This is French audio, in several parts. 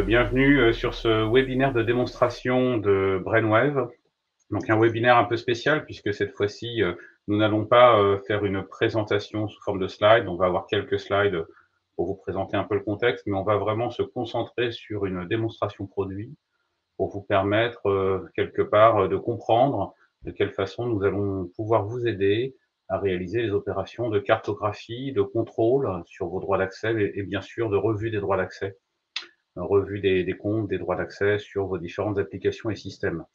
Bienvenue sur ce webinaire de démonstration de Brainwave. Donc un webinaire un peu spécial puisque cette fois-ci, nous n'allons pas faire une présentation sous forme de slides. On va avoir quelques slides pour vous présenter un peu le contexte, mais on va vraiment se concentrer sur une démonstration produit pour vous permettre quelque part de comprendre de quelle façon nous allons pouvoir vous aider à réaliser les opérations de cartographie, de contrôle sur vos droits d'accès et bien sûr de revue des droits d'accès. Revue des comptes, des droits d'accès sur vos différentes applications et systèmes.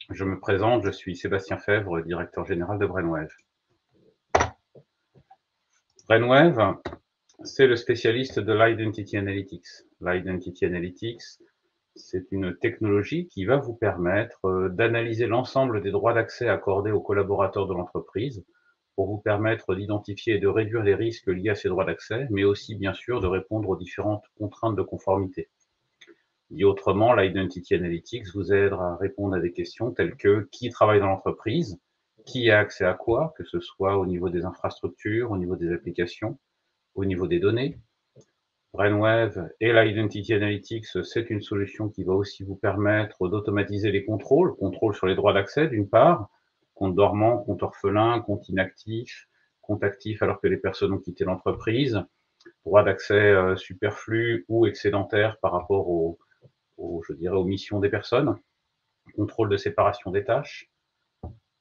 Je me présente, je suis Sébastien Fèvre, directeur général de Brainwave. Brainwave, c'est le spécialiste de l'Identity Analytics. L'Identity Analytics, c'est une technologie qui va vous permettre d'analyser l'ensemble des droits d'accès accordés aux collaborateurs de l'entreprise pour vous permettre d'identifier et de réduire les risques liés à ces droits d'accès, mais aussi, bien sûr, de répondre aux différentes contraintes de conformité. Dit autrement, l'Identity Analytics vous aide à répondre à des questions telles que qui travaille dans l'entreprise, qui a accès à quoi, que ce soit au niveau des infrastructures, au niveau des applications, au niveau des données. Brainwave et l'Identity Analytics, c'est une solution qui va aussi vous permettre d'automatiser les contrôles sur les droits d'accès d'une part, compte dormant, compte orphelin, compte inactif, compte actif alors que les personnes ont quitté l'entreprise, droits d'accès superflus ou excédentaires par rapport aux missions des personnes, contrôle de séparation des tâches,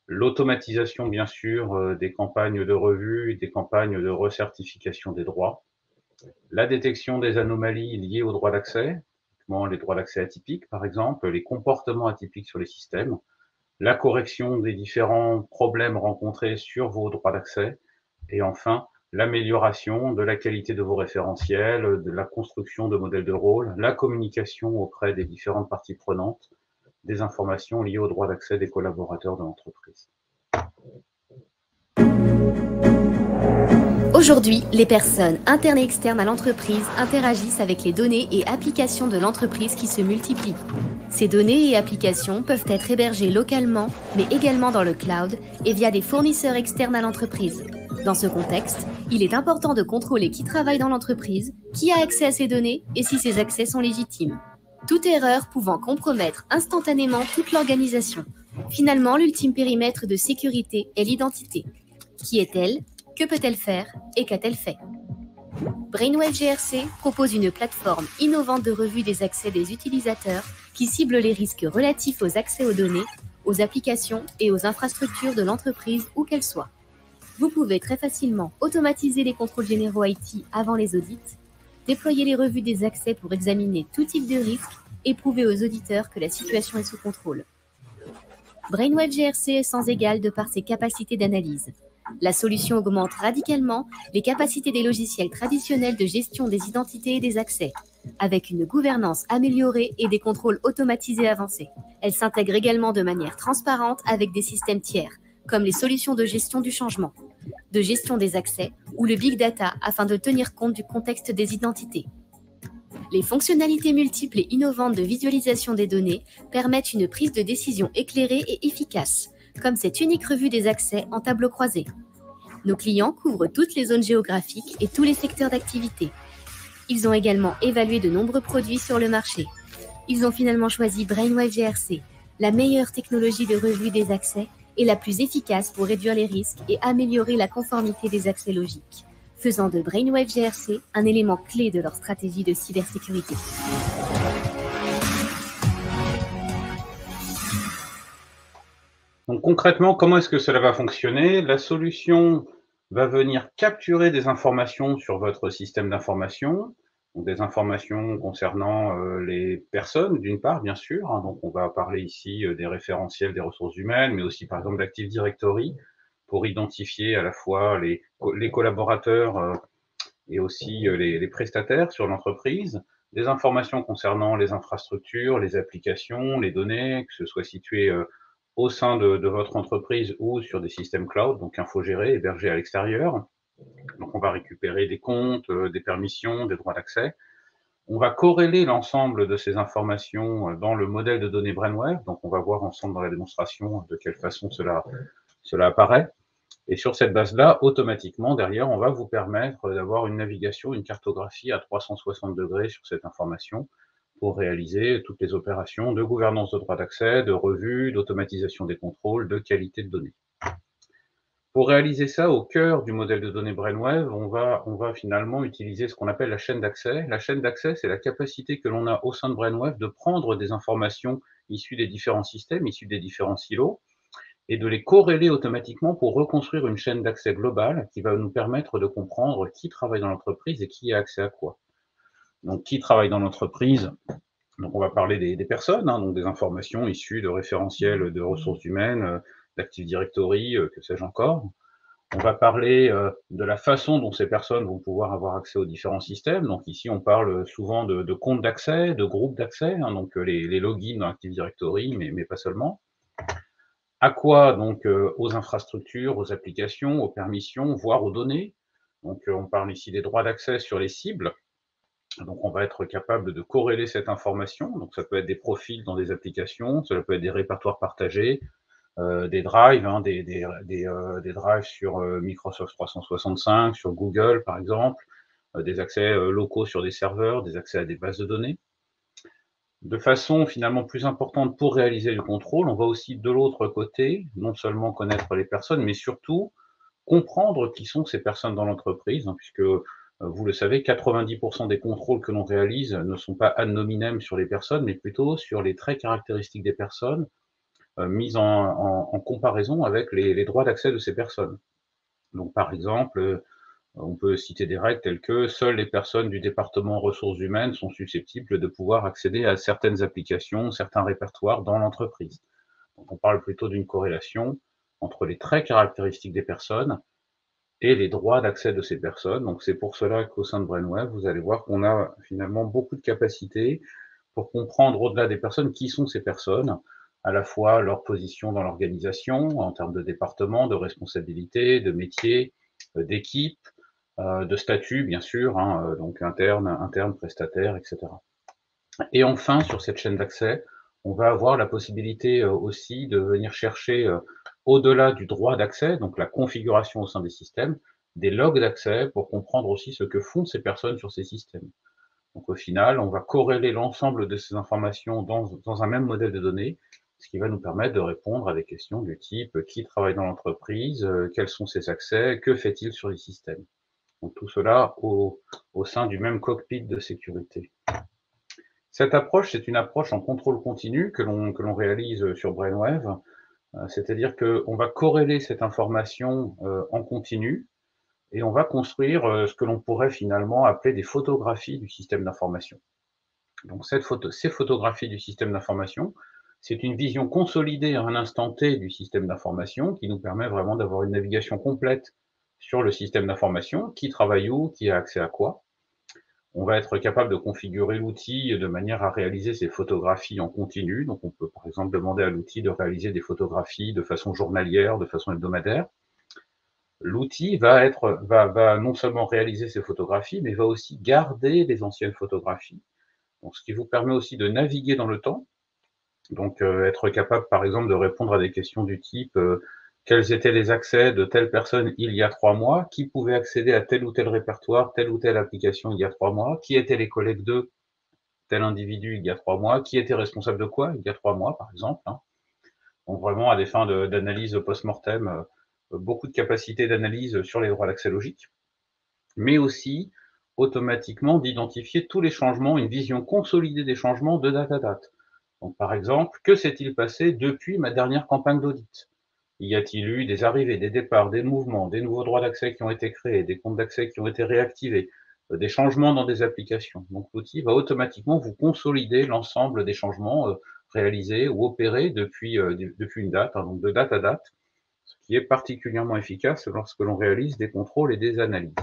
l'automatisation bien sûr des campagnes de revue et des campagnes de recertification des droits, la détection des anomalies liées aux droits d'accès, les droits d'accès atypiques par exemple, les comportements atypiques sur les systèmes, la correction des différents problèmes rencontrés sur vos droits d'accès, et enfin, l'amélioration de la qualité de vos référentiels, de la construction de modèles de rôle, la communication auprès des différentes parties prenantes, des informations liées aux droits d'accès des collaborateurs de l'entreprise. Aujourd'hui, les personnes internes et externes à l'entreprise interagissent avec les données et applications de l'entreprise qui se multiplient. Ces données et applications peuvent être hébergées localement, mais également dans le cloud et via des fournisseurs externes à l'entreprise. Dans ce contexte, il est important de contrôler qui travaille dans l'entreprise, qui a accès à ces données et si ces accès sont légitimes. Toute erreur pouvant compromettre instantanément toute l'organisation. Finalement, l'ultime périmètre de sécurité est l'identité. Qui est-elle ? Que peut-elle faire et qu'a-t-elle fait ? Brainwave GRC propose une plateforme innovante de revue des accès des utilisateurs qui cible les risques relatifs aux accès aux données, aux applications et aux infrastructures de l'entreprise où qu'elles soient. Vous pouvez très facilement automatiser les contrôles généraux IT avant les audits, déployer les revues des accès pour examiner tout type de risque et prouver aux auditeurs que la situation est sous contrôle. Brainwave GRC est sans égal de par ses capacités d'analyse. La solution augmente radicalement les capacités des logiciels traditionnels de gestion des identités et des accès, avec une gouvernance améliorée et des contrôles automatisés avancés. Elle s'intègre également de manière transparente avec des systèmes tiers, comme les solutions de gestion du changement, de gestion des accès ou le big data afin de tenir compte du contexte des identités. Les fonctionnalités multiples et innovantes de visualisation des données permettent une prise de décision éclairée et efficace, comme cette unique revue des accès en tableau croisé. Nos clients couvrent toutes les zones géographiques et tous les secteurs d'activité. Ils ont également évalué de nombreux produits sur le marché. Ils ont finalement choisi Brainwave GRC, la meilleure technologie de revue des accès et la plus efficace pour réduire les risques et améliorer la conformité des accès logiques, faisant de Brainwave GRC un élément clé de leur stratégie de cybersécurité. Donc concrètement, comment est-ce que cela va fonctionner ? La solution va venir capturer des informations sur votre système d'information, donc des informations concernant les personnes d'une part, bien sûr. Donc on va parler ici des référentiels des ressources humaines, mais aussi par exemple d'Active Directory pour identifier à la fois les collaborateurs et aussi les prestataires sur l'entreprise, des informations concernant les infrastructures, les applications, les données, que ce soit situé au sein de votre entreprise ou sur des systèmes cloud, donc infogérés, hébergés à l'extérieur. Donc on va récupérer des comptes, des permissions, des droits d'accès. On va corréler l'ensemble de ces informations dans le modèle de données Brainwave. Donc, on va voir ensemble dans la démonstration de quelle façon cela apparaît. Et sur cette base-là, automatiquement, derrière, on va vous permettre d'avoir une navigation, une cartographie à 360 degrés sur cette information pour réaliser toutes les opérations de gouvernance de droit d'accès, de revue, d'automatisation des contrôles, de qualité de données. Pour réaliser ça, au cœur du modèle de données Brainwave, on va finalement utiliser ce qu'on appelle la chaîne d'accès. La chaîne d'accès, c'est la capacité que l'on a au sein de Brainwave de prendre des informations issues des différents systèmes, issues des différents silos, et de les corréler automatiquement pour reconstruire une chaîne d'accès globale qui va nous permettre de comprendre qui travaille dans l'entreprise et qui a accès à quoi. Donc, qui travaille dans l'entreprise? Donc, on va parler des personnes, donc des informations issues de référentiels de ressources humaines, d'Active Directory, que sais-je encore. On va parler de la façon dont ces personnes vont pouvoir avoir accès aux différents systèmes. Donc ici, on parle souvent de comptes d'accès, de groupes d'accès, donc les logins dans Active Directory, mais pas seulement. À quoi? Donc aux infrastructures, aux applications, aux permissions, voire aux données. Donc on parle ici des droits d'accès sur les cibles. Donc on va être capable de corréler cette information. Donc ça peut être des profils dans des applications, cela peut être des répertoires partagés, des drives, des drives sur Microsoft 365, sur Google par exemple, des accès locaux sur des serveurs, des accès à des bases de données. De façon finalement plus importante pour réaliser le contrôle, on va aussi de l'autre côté, non seulement connaître les personnes, mais surtout comprendre qui sont ces personnes dans l'entreprise, puisque vous le savez, 90% des contrôles que l'on réalise ne sont pas ad nominem sur les personnes, mais plutôt sur les traits caractéristiques des personnes, mise en comparaison avec les droits d'accès de ces personnes. Donc, par exemple, on peut citer des règles telles que seules les personnes du département ressources humaines sont susceptibles de pouvoir accéder à certaines applications, certains répertoires dans l'entreprise. Donc, on parle plutôt d'une corrélation entre les traits caractéristiques des personnes et les droits d'accès de ces personnes. Donc, c'est pour cela qu'au sein de Brainwave, vous allez voir qu'on a finalement beaucoup de capacités pour comprendre au-delà des personnes qui sont ces personnes, à la fois leur position dans l'organisation, en termes de département, de responsabilité, de métier, d'équipe, de statut, bien sûr, donc interne, prestataire, etc. Et enfin, sur cette chaîne d'accès, on va avoir la possibilité aussi de venir chercher, au-delà du droit d'accès, donc la configuration au sein des systèmes, des logs d'accès pour comprendre aussi ce que font ces personnes sur ces systèmes. Donc au final, on va corréler l'ensemble de ces informations dans un même modèle de données, ce qui va nous permettre de répondre à des questions du type qui travaille dans l'entreprise, quels sont ses accès, que fait-il sur les systèmes. Donc tout cela au sein du même cockpit de sécurité. Cette approche, c'est une approche en contrôle continu que l'on réalise sur Brainwave, c'est-à-dire qu'on va corréler cette information en continu, et on va construire ce que l'on pourrait finalement appeler des photographies du système d'information. Donc ces photographies du système d'information, c'est une vision consolidée à un instant T du système d'information qui nous permet vraiment d'avoir une navigation complète sur le système d'information, qui travaille où, qui a accès à quoi. On va être capable de configurer l'outil de manière à réaliser ces photographies en continu. Donc on peut par exemple demander à l'outil de réaliser des photographies de façon journalière, de façon hebdomadaire. L'outil va non seulement réaliser ces photographies, mais va aussi garder les anciennes photographies. Donc, ce qui vous permet aussi de naviguer dans le temps. Donc, être capable, par exemple, de répondre à des questions du type quels étaient les accès de telle personne il y a 3 mois, qui pouvait accéder à tel ou tel répertoire, telle ou telle application il y a 3 mois, qui étaient les collègues de tel individu il y a 3 mois, qui était responsable de quoi il y a 3 mois, par exemple. Donc, vraiment, à des fins d'analyse post-mortem, beaucoup de capacités d'analyse sur les droits d'accès logique, mais aussi automatiquement d'identifier tous les changements, une vision consolidée des changements de date à date. Donc, par exemple, que s'est-il passé depuis ma dernière campagne d'audit? Y a-t-il eu des arrivées, des départs, des mouvements, des nouveaux droits d'accès qui ont été créés, des comptes d'accès qui ont été réactivés, des changements dans des applications? Donc, l'outil va automatiquement vous consolider l'ensemble des changements réalisés ou opérés depuis une date, donc de date à date, ce qui est particulièrement efficace lorsque l'on réalise des contrôles et des analyses.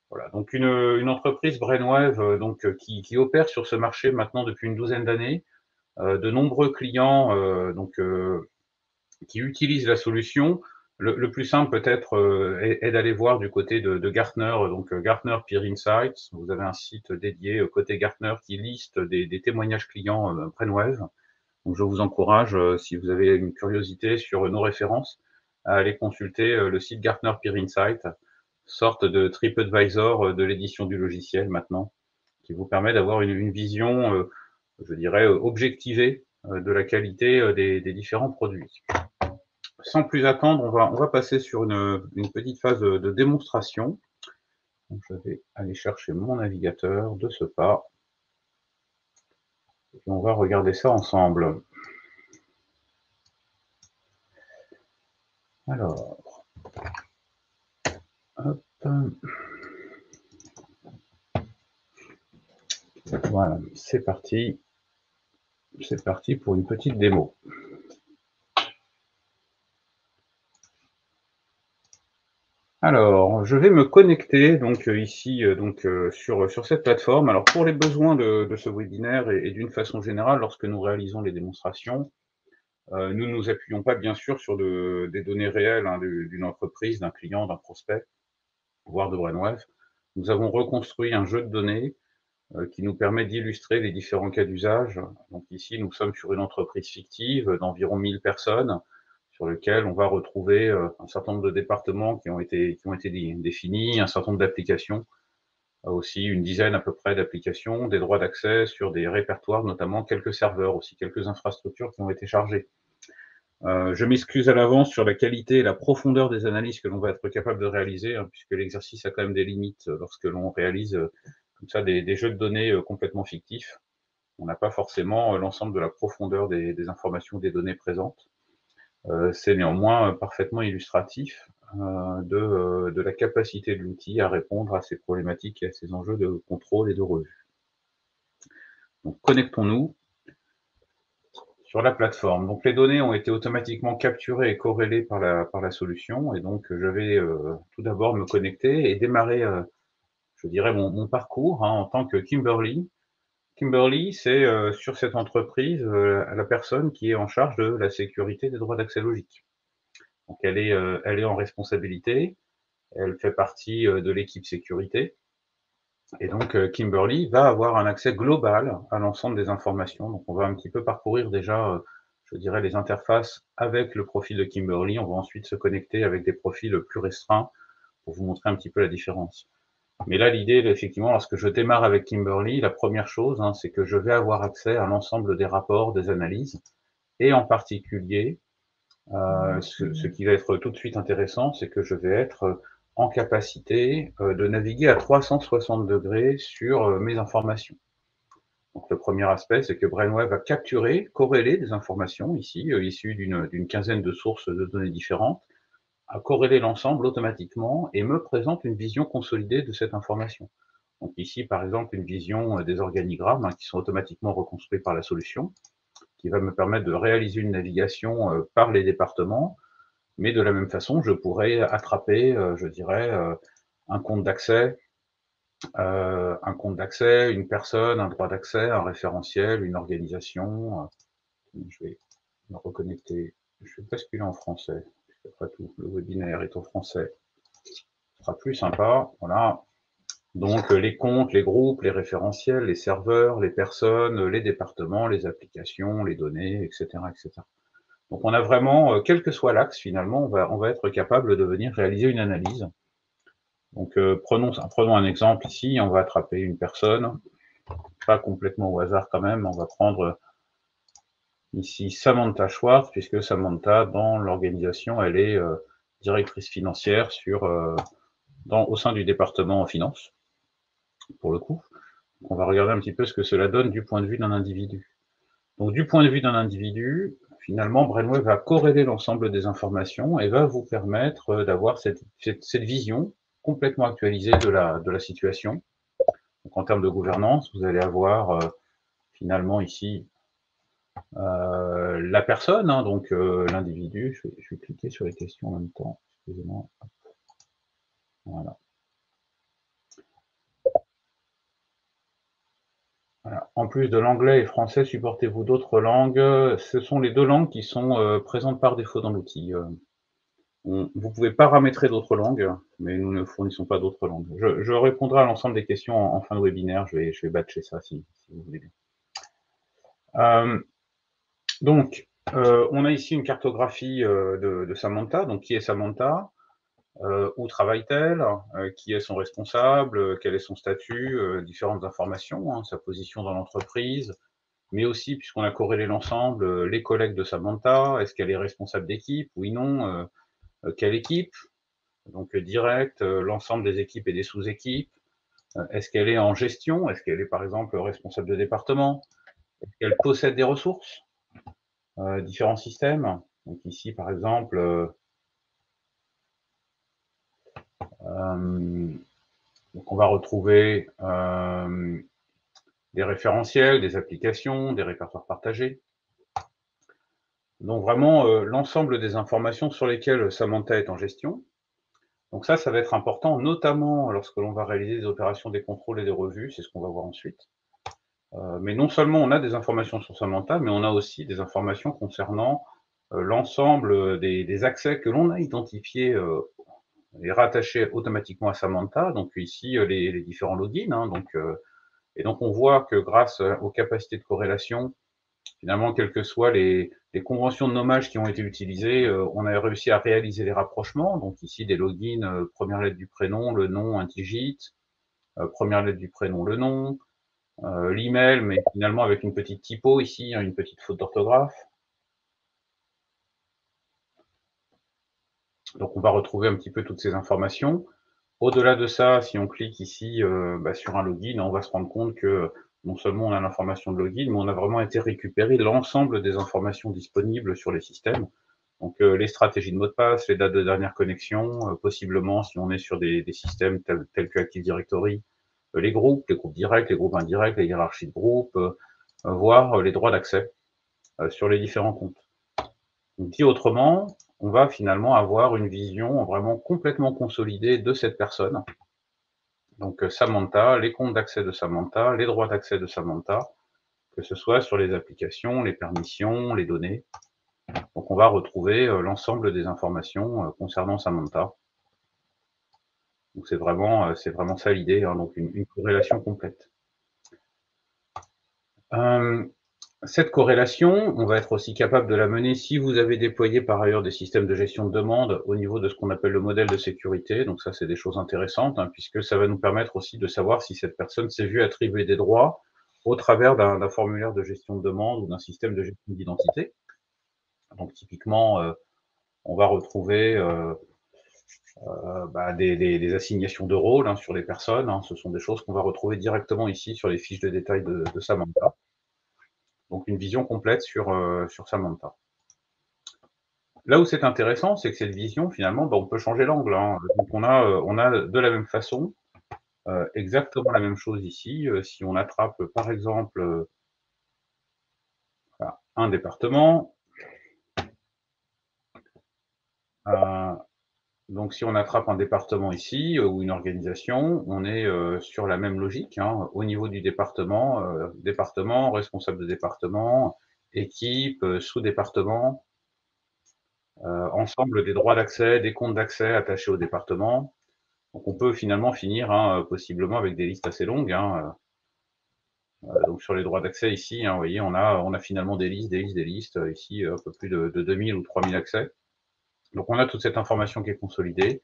Voilà, donc une entreprise Brainwave qui opère sur ce marché maintenant depuis une douzaine d'années, de nombreux clients qui utilisent la solution, Le plus simple peut-être est d'aller voir du côté de Gartner, donc Gartner Peer Insights. Vous avez un site dédié côté Gartner qui liste des témoignages clients Brainwave. Donc je vous encourage, si vous avez une curiosité sur nos références, à aller consulter le site Gartner Peer Insights, sorte de TripAdvisor de l'édition du logiciel maintenant, qui vous permet d'avoir une vision, je dirais, objectivée de la qualité des différents produits. Sans plus attendre, on va passer sur une petite phase de démonstration. Donc, je vais aller chercher mon navigateur de ce pas. Et on va regarder ça ensemble. Alors, hop. Voilà, c'est parti. C'est parti pour une petite démo. Alors, je vais me connecter donc ici sur cette plateforme. Alors pour les besoins de ce webinaire et d'une façon générale, lorsque nous réalisons les démonstrations, nous ne nous appuyons pas bien sûr sur des données réelles hein, d'une entreprise, d'un client, d'un prospect, voire de Brainwave. Nous avons reconstruit un jeu de données qui nous permet d'illustrer les différents cas d'usage. Donc ici, nous sommes sur une entreprise fictive d'environ 1000 personnes, sur lequel on va retrouver un certain nombre de départements qui ont été définis, un certain nombre d'applications, aussi une dizaine à peu près d'applications, des droits d'accès sur des répertoires, notamment quelques serveurs, aussi quelques infrastructures qui ont été chargées. Je m'excuse à l'avance sur la qualité et la profondeur des analyses que l'on va être capable de réaliser, hein, puisque l'exercice a quand même des limites lorsque l'on réalise comme ça des jeux de données complètement fictifs. On n'a pas forcément l'ensemble de la profondeur des informations, des données présentes. C'est néanmoins parfaitement illustratif de la capacité de l'outil à répondre à ces problématiques et à ces enjeux de contrôle et de revue. Donc connectons-nous sur la plateforme. Donc les données ont été automatiquement capturées et corrélées par la solution, et donc je vais tout d'abord me connecter et démarrer, je dirais, mon parcours hein, en tant que Kimberly. Kimberly, c'est sur cette entreprise la personne qui est en charge de la sécurité des droits d'accès logique. Donc elle est en responsabilité, elle fait partie de l'équipe sécurité, et donc Kimberly va avoir un accès global à l'ensemble des informations. Donc on va un petit peu parcourir déjà, je dirais, les interfaces avec le profil de Kimberly. On va ensuite se connecter avec des profils plus restreints pour vous montrer un petit peu la différence. Mais là, l'idée, effectivement, lorsque je démarre avec Kimberly, la première chose, hein, c'est que je vais avoir accès à l'ensemble des rapports, des analyses, et en particulier, ce qui va être tout de suite intéressant, c'est que je vais être en capacité de naviguer à 360 degrés sur mes informations. Donc le premier aspect, c'est que Brainwave a capturé, corrélé des informations ici, issues d'une quinzaine de sources de données différentes, a corrélé l'ensemble automatiquement et me présente une vision consolidée de cette information. Donc ici, par exemple, une vision des organigrammes hein, qui sont automatiquement reconstruits par la solution, qui va me permettre de réaliser une navigation par les départements, mais de la même façon, je pourrais attraper, je dirais, un compte d'accès, une personne, un droit d'accès, un référentiel, une organisation. Je vais me reconnecter, je vais basculer en français, après tout, le webinaire est en français. Ce sera plus sympa, voilà. Donc les comptes, les groupes, les référentiels, les serveurs, les personnes, les départements, les applications, les données, etc., etc. Donc on a vraiment, quel que soit l'axe, finalement, on va être capable de venir réaliser une analyse. Donc prenons un exemple ici, on va attraper une personne, pas complètement au hasard quand même, on va prendre ici Samantha Schwartz, puisque Samantha, dans l'organisation, elle est directrice financière au sein du département en finance, pour le coup. On va regarder un petit peu ce que cela donne du point de vue d'un individu. Donc du point de vue d'un individu, finalement, Brainwave va corréler l'ensemble des informations et va vous permettre d'avoir cette vision complètement actualisée de la situation. Donc en termes de gouvernance, vous allez avoir finalement ici la personne, hein, donc l'individu. Je vais cliquer sur les questions en même temps, excusez-moi. Voilà. Voilà. En plus de l'anglais et français, supportez-vous d'autres langues? Ce sont les deux langues qui sont présentes par défaut dans l'outil. Vous pouvez paramétrer d'autres langues, mais nous ne fournissons pas d'autres langues. Je répondrai à l'ensemble des questions en fin de webinaire. Je vais batcher ça si vous voulez bien. Donc, on a ici une cartographie de Samantha. Donc, qui est Samantha? Où travaille-t-elle? Qui est son responsable? Quel est son statut? Différentes informations, hein, sa position dans l'entreprise, mais aussi, puisqu'on a corrélé l'ensemble, les collègues de Samantha. Est-ce qu'elle est responsable d'équipe? Oui, non. Quelle équipe? Donc direct, l'ensemble des équipes et des sous-équipes. Est-ce qu'elle est en gestion? Est-ce qu'elle est, par exemple, responsable de département? Est-ce qu'elle possède des ressources? Différents systèmes. Donc ici, par exemple, donc on va retrouver des référentiels, des applications, des répertoires partagés. Donc vraiment, l'ensemble des informations sur lesquelles Samantha est en gestion. Donc ça va être important, notamment lorsque l'on va réaliser des opérations des contrôles et des revues, c'est ce qu'on va voir ensuite. Mais non seulement on a des informations sur Samantha, mais on a aussi des informations concernant l'ensemble des accès que l'on a identifiés et rattachés automatiquement à Samantha. Donc ici, les différents logins, hein, et donc on voit que grâce aux capacités de corrélation, finalement, quelles que soient les conventions de nommage qui ont été utilisées, on a réussi à réaliser les rapprochements. Donc ici, des logins, première lettre du prénom, le nom, un digit, première lettre du prénom, le nom, l'email, mais finalement avec une petite typo ici, hein, une petite faute d'orthographe. Donc on va retrouver un petit peu toutes ces informations. Au-delà de ça, si on clique ici sur un login, on va se rendre compte que non seulement on a l'information de login, mais on a vraiment été récupérer l'ensemble des informations disponibles sur les systèmes. Donc les stratégies de mot de passe, les dates de dernière connexion, possiblement si on est sur des systèmes tels que Active Directory, les groupes directs, les groupes indirects, les hiérarchies de groupes, voire les droits d'accès sur les différents comptes. Donc, dit autrement, on va finalement avoir une vision vraiment complètement consolidée de cette personne. Donc Samantha, les comptes d'accès de Samantha, les droits d'accès de Samantha, que ce soit sur les applications, les permissions, les données. Donc on va retrouver l'ensemble des informations concernant Samantha. Donc c'est vraiment ça l'idée, hein, donc une corrélation complète. Cette corrélation, on va être aussi capable de la mener si vous avez déployé par ailleurs des systèmes de gestion de demande au niveau de ce qu'on appelle le modèle de sécurité. Donc ça, c'est des choses intéressantes, hein, puisque ça va nous permettre aussi de savoir si cette personne s'est vue attribuer des droits au travers d'un formulaire de gestion de demande ou d'un système de gestion d'identité. Donc typiquement, on va retrouver des assignations de rôle, hein, sur les personnes, hein. Ce sont des choses qu'on va retrouver directement ici sur les fiches de détail de Samantha. Donc une vision complète sur Samantha. Là où c'est intéressant, c'est que cette vision, finalement, on peut changer l'angle, hein. Donc on a de la même façon exactement la même chose ici. Si on attrape par exemple un département, donc si on attrape un département ici ou une organisation, on est sur la même logique, hein, au niveau du département, département, responsable de département, équipe, sous-département, ensemble des droits d'accès, des comptes d'accès attachés au département. Donc on peut finalement finir, hein, possiblement avec des listes assez longues, hein. Donc sur les droits d'accès ici, hein, vous voyez, on a finalement des listes, ici un peu plus de 2000 ou 3000 accès. Donc on a toute cette information qui est consolidée.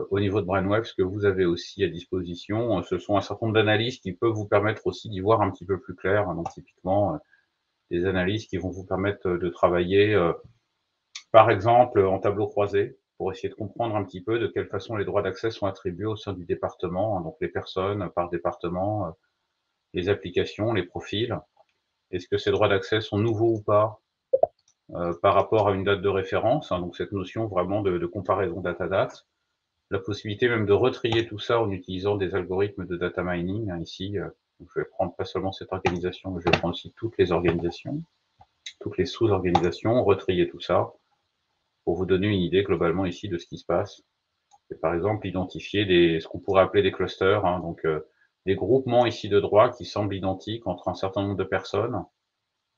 Au niveau de Brainwave, ce que vous avez aussi à disposition, ce sont un certain nombre d'analyses qui peuvent vous permettre aussi d'y voir un petit peu plus clair. Donc typiquement, des analyses qui vont vous permettre de travailler, par exemple, en tableau croisé, pour essayer de comprendre un petit peu de quelle façon les droits d'accès sont attribués au sein du département, hein, donc les personnes par département, les applications, les profils. Est-ce que ces droits d'accès sont nouveaux ou pas par rapport à une date de référence, hein, donc cette notion vraiment de comparaison date-à-date. La possibilité même de retrier tout ça en utilisant des algorithmes de data mining, hein, ici. Donc je vais prendre pas seulement cette organisation, mais je vais prendre aussi toutes les organisations, toutes les sous-organisations, retrier tout ça pour vous donner une idée globalement ici de ce qui se passe. Et par exemple, identifier ce qu'on pourrait appeler des clusters, hein, donc des groupements ici de droits qui semblent identiques entre un certain nombre de personnes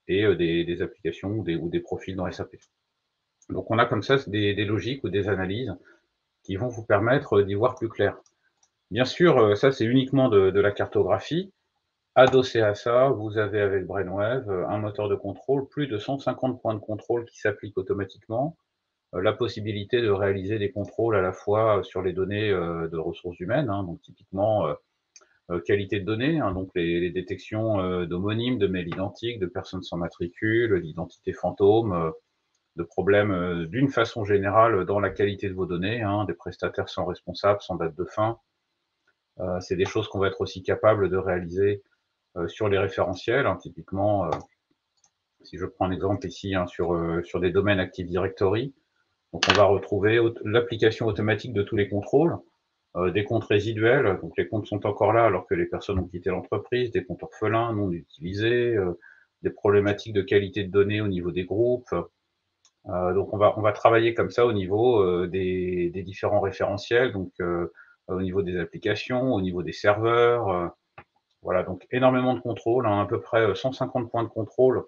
et des applications ou des profils dans SAP. Donc on a comme ça des logiques ou des analyses qui vont vous permettre d'y voir plus clair. Bien sûr, ça c'est uniquement de la cartographie. Adossé à ça, vous avez avec Brainwave, un moteur de contrôle, plus de 150 points de contrôle qui s'appliquent automatiquement, la possibilité de réaliser des contrôles à la fois sur les données, de ressources humaines, hein, donc typiquement, qualité de données, hein, donc les détections, d'homonymes, de mails identiques, de personnes sans matricule, d'identités fantômes, de problèmes, d'une façon générale dans la qualité de vos données, hein, des prestataires sans responsable, sans date de fin. C'est des choses qu'on va être aussi capable de réaliser, sur les référentiels, hein, typiquement, si je prends un exemple ici, hein, sur des domaines Active Directory, donc on va retrouver l'application automatique de tous les contrôles, des comptes résiduels, donc les comptes sont encore là alors que les personnes ont quitté l'entreprise, des comptes orphelins non utilisés, des problématiques de qualité de données au niveau des groupes. Donc on va travailler comme ça au niveau des différents référentiels, donc au niveau des applications, au niveau des serveurs. Voilà, donc énormément de contrôles, hein, à peu près 150 points de contrôle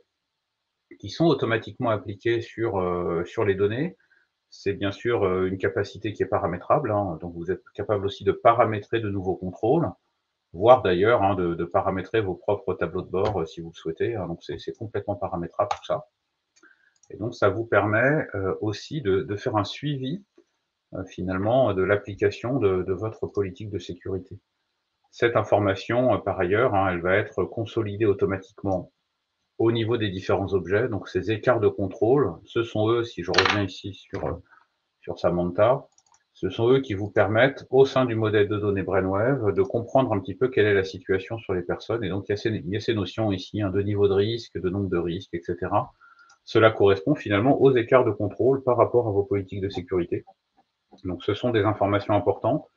qui sont automatiquement appliqués sur les données. C'est bien sûr une capacité qui est paramétrable, hein, donc vous êtes capable aussi de paramétrer de nouveaux contrôles, voire d'ailleurs hein, de paramétrer vos propres tableaux de bord si vous le souhaitez. Hein, donc c'est complètement paramétrable tout ça. Et donc ça vous permet aussi de faire un suivi finalement de l'application de votre politique de sécurité. Cette information, par ailleurs, hein, elle va être consolidée automatiquement au niveau des différents objets. Donc ces écarts de contrôle, ce sont eux, si je reviens ici sur Samantha, ce sont eux qui vous permettent, au sein du modèle de données Brainwave, de comprendre un petit peu quelle est la situation sur les personnes. Et donc il y a ces notions ici, hein, de niveau de risque, de nombre de risques, etc. Cela correspond finalement aux écarts de contrôle par rapport à vos politiques de sécurité. Donc ce sont des informations importantes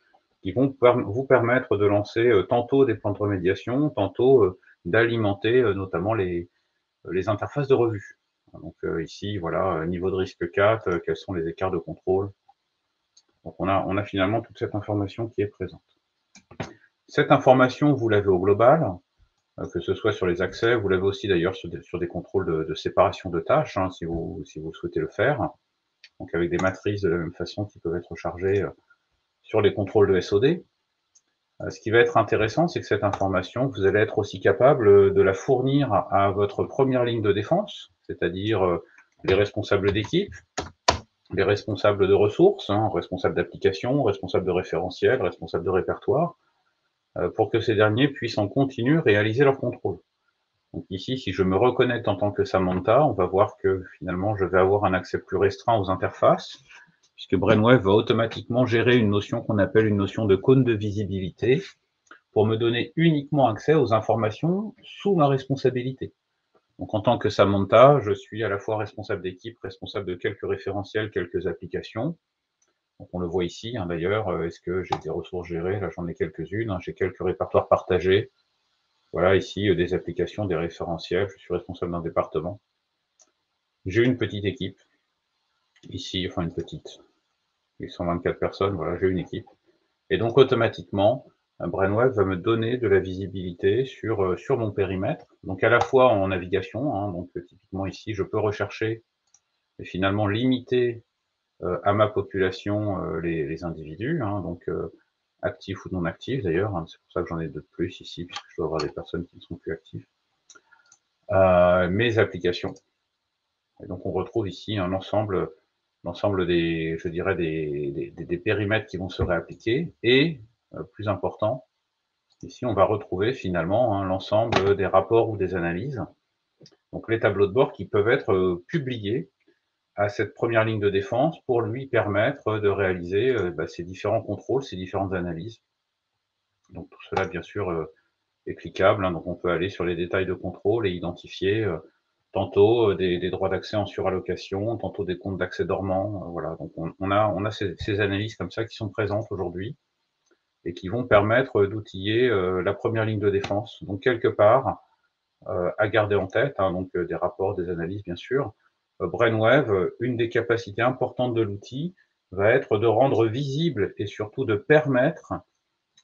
qui vont vous permettre de lancer tantôt des plans de remédiation, tantôt d'alimenter notamment les interfaces de revue. Donc ici, voilà, niveau de risque 4, quels sont les écarts de contrôle. Donc on a finalement toute cette information qui est présente. Cette information, vous l'avez au global, que ce soit sur les accès, vous l'avez aussi d'ailleurs sur des contrôles de séparation de tâches, hein, si vous souhaitez le faire. Donc avec des matrices de la même façon qui peuvent être chargées sur les contrôles de SOD. Ce qui va être intéressant, c'est que cette information, vous allez être aussi capable de la fournir à votre première ligne de défense, c'est-à-dire les responsables d'équipe, les responsables de ressources, hein, responsables d'application, responsables de référentiel, responsables de répertoire, pour que ces derniers puissent en continu réaliser leur contrôle. Donc ici, si je me reconnecte en tant que Samantha, on va voir que finalement, je vais avoir un accès plus restreint aux interfaces, puisque Brainwave va automatiquement gérer une notion qu'on appelle une notion de cône de visibilité, pour me donner uniquement accès aux informations sous ma responsabilité. Donc en tant que Samantha, je suis à la fois responsable d'équipe, responsable de quelques référentiels, quelques applications. Donc on le voit ici, hein, d'ailleurs, est-ce que j'ai des ressources gérées? Là j'en ai quelques-unes, hein, j'ai quelques répertoires partagés. Voilà ici des applications, des référentiels, je suis responsable d'un département. J'ai une petite équipe, ici, enfin une petite, 124 personnes, voilà, j'ai une équipe. Et donc automatiquement, Brainwave va me donner de la visibilité sur mon périmètre, donc à la fois en navigation, hein, donc typiquement ici, je peux rechercher et finalement limiter à ma population les individus, hein, donc actifs ou non actifs d'ailleurs, hein, c'est pour ça que j'en ai deux de plus ici, puisque je dois avoir des personnes qui ne sont plus actives. Mes applications. Et donc on retrouve ici un l'ensemble des, je dirais, des périmètres qui vont se réappliquer, et plus important, ici on va retrouver finalement hein, l'ensemble des rapports ou des analyses, donc les tableaux de bord qui peuvent être publiés à cette première ligne de défense pour lui permettre de réaliser ces différents contrôles, ces différentes analyses. Donc tout cela bien sûr est cliquable, hein, donc on peut aller sur les détails de contrôle et identifier tantôt des droits d'accès en surallocation, tantôt des comptes d'accès dormants, voilà. Donc on a ces analyses comme ça qui sont présentes aujourd'hui et qui vont permettre d'outiller la première ligne de défense. Donc quelque part, à garder en tête, hein, donc des rapports, des analyses bien sûr. Brainwave, une des capacités importantes de l'outil va être de rendre visible et surtout de permettre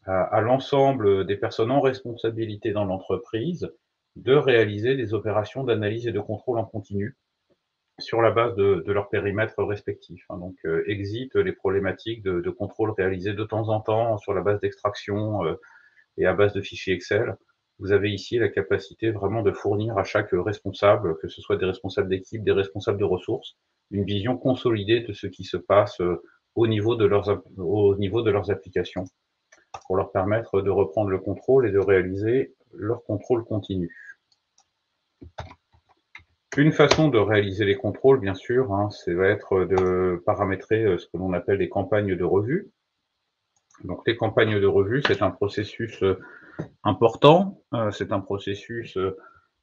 à l'ensemble des personnes en responsabilité dans l'entreprise de réaliser des opérations d'analyse et de contrôle en continu sur la base de leur périmètre respectif. Donc, exit les problématiques de contrôle réalisées de temps en temps sur la base d'extraction et à base de fichiers Excel. Vous avez ici la capacité vraiment de fournir à chaque responsable, que ce soit des responsables d'équipe, des responsables de ressources, une vision consolidée de ce qui se passe au niveau de leurs applications, pour leur permettre de reprendre le contrôle et de réaliser leur contrôle continu. Une façon de réaliser les contrôles, bien sûr, ça va être de paramétrer ce que l'on appelle les campagnes de revue. Donc les campagnes de revue, c'est un processus important, c'est un processus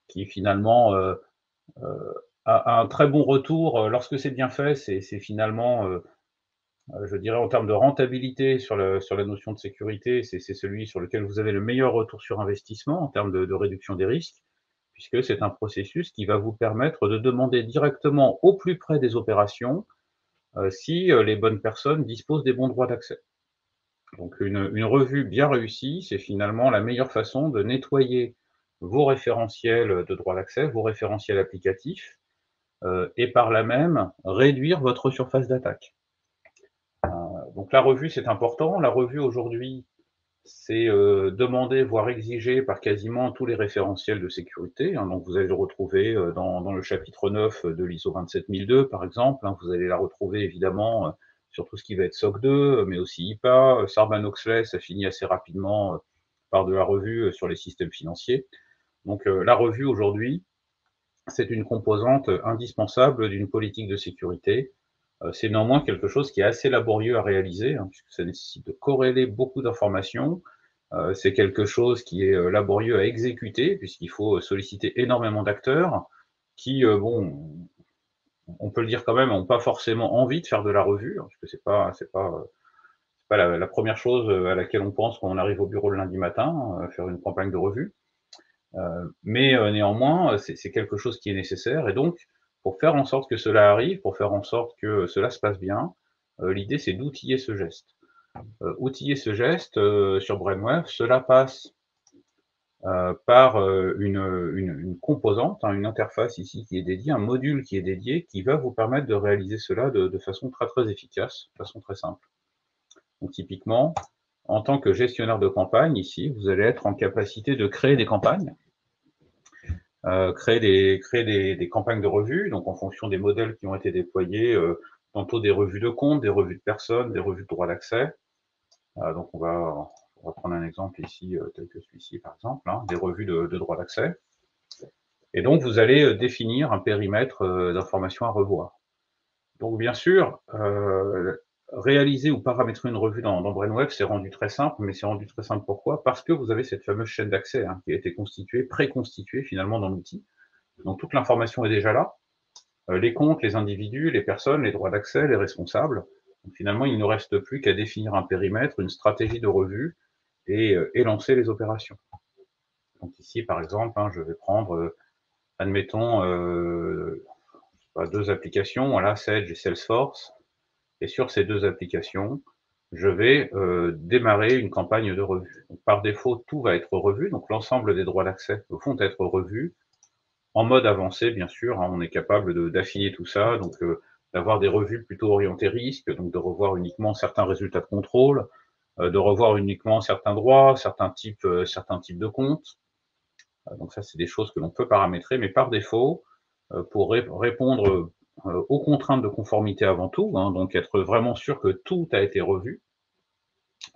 qui finalement a un très bon retour lorsque c'est bien fait. C'est finalement, je dirais en termes de rentabilité sur la notion de sécurité, c'est celui sur lequel vous avez le meilleur retour sur investissement en termes de réduction des risques, puisque c'est un processus qui va vous permettre de demander directement au plus près des opérations si les bonnes personnes disposent des bons droits d'accès. Donc une revue bien réussie, c'est finalement la meilleure façon de nettoyer vos référentiels de droit d'accès, vos référentiels applicatifs, et par là même réduire votre surface d'attaque. Donc la revue, c'est important. La revue aujourd'hui, c'est demandé, voire exigé par quasiment tous les référentiels de sécurité. Donc vous allez le retrouver dans le chapitre 9 de l'ISO 27002, par exemple. Vous allez la retrouver évidemment sur tout ce qui va être SOC 2, mais aussi IPA, Sarbanes-Oxley, ça finit assez rapidement par de la revue sur les systèmes financiers. Donc la revue aujourd'hui, c'est une composante indispensable d'une politique de sécurité. C'est néanmoins quelque chose qui est assez laborieux à réaliser, puisque ça nécessite de corréler beaucoup d'informations. C'est quelque chose qui est laborieux à exécuter, puisqu'il faut solliciter énormément d'acteurs qui, bon, on peut le dire quand même, n'ont pas forcément envie de faire de la revue, parce que c'est pas la première chose à laquelle on pense quand on arrive au bureau le lundi matin, faire une campagne de revue. Mais néanmoins, c'est quelque chose qui est nécessaire. Et donc, pour faire en sorte que cela arrive, pour faire en sorte que cela se passe bien, l'idée c'est d'outiller ce geste. Outiller ce geste sur Brainwave, cela passe par une composante, une interface ici qui est dédiée, un module qui est dédié, qui va vous permettre de réaliser cela de façon très très efficace, de façon très simple. Donc typiquement, en tant que gestionnaire de campagne, ici, vous allez être en capacité de créer des campagnes, créer des campagnes de revues, donc en fonction des modèles qui ont été déployés, tantôt des revues de comptes, des revues de personnes, des revues de droit d'accès. Donc on va prendre un exemple ici, tel que celui-ci par exemple, des revues de droit d'accès. Et donc vous allez définir un périmètre d'information à revoir. Donc bien sûr, réaliser ou paramétrer une revue dans Brainwave, c'est rendu très simple, mais c'est rendu très simple pourquoi? Parce que vous avez cette fameuse chaîne d'accès qui a été constituée, préconstituée finalement dans l'outil. Donc toute l'information est déjà là. Les comptes, les individus, les personnes, les droits d'accès, les responsables. Donc finalement, il ne reste plus qu'à définir un périmètre, une stratégie de revue et lancer les opérations. Donc ici, par exemple, je vais prendre, admettons, deux applications, voilà, Sage et Salesforce. Et sur ces deux applications, je vais démarrer une campagne de revue. Donc, par défaut, tout va être revu. Donc l'ensemble des droits d'accès vont être revus. En mode avancé, bien sûr, on est capable d'affiner tout ça, donc d'avoir des revues plutôt orientées risque, donc de revoir uniquement certains résultats de contrôle, de revoir uniquement certains droits, certains types de comptes. Donc ça, c'est des choses que l'on peut paramétrer, mais par défaut, pour répondre aux contraintes de conformité avant tout, donc être vraiment sûr que tout a été revu,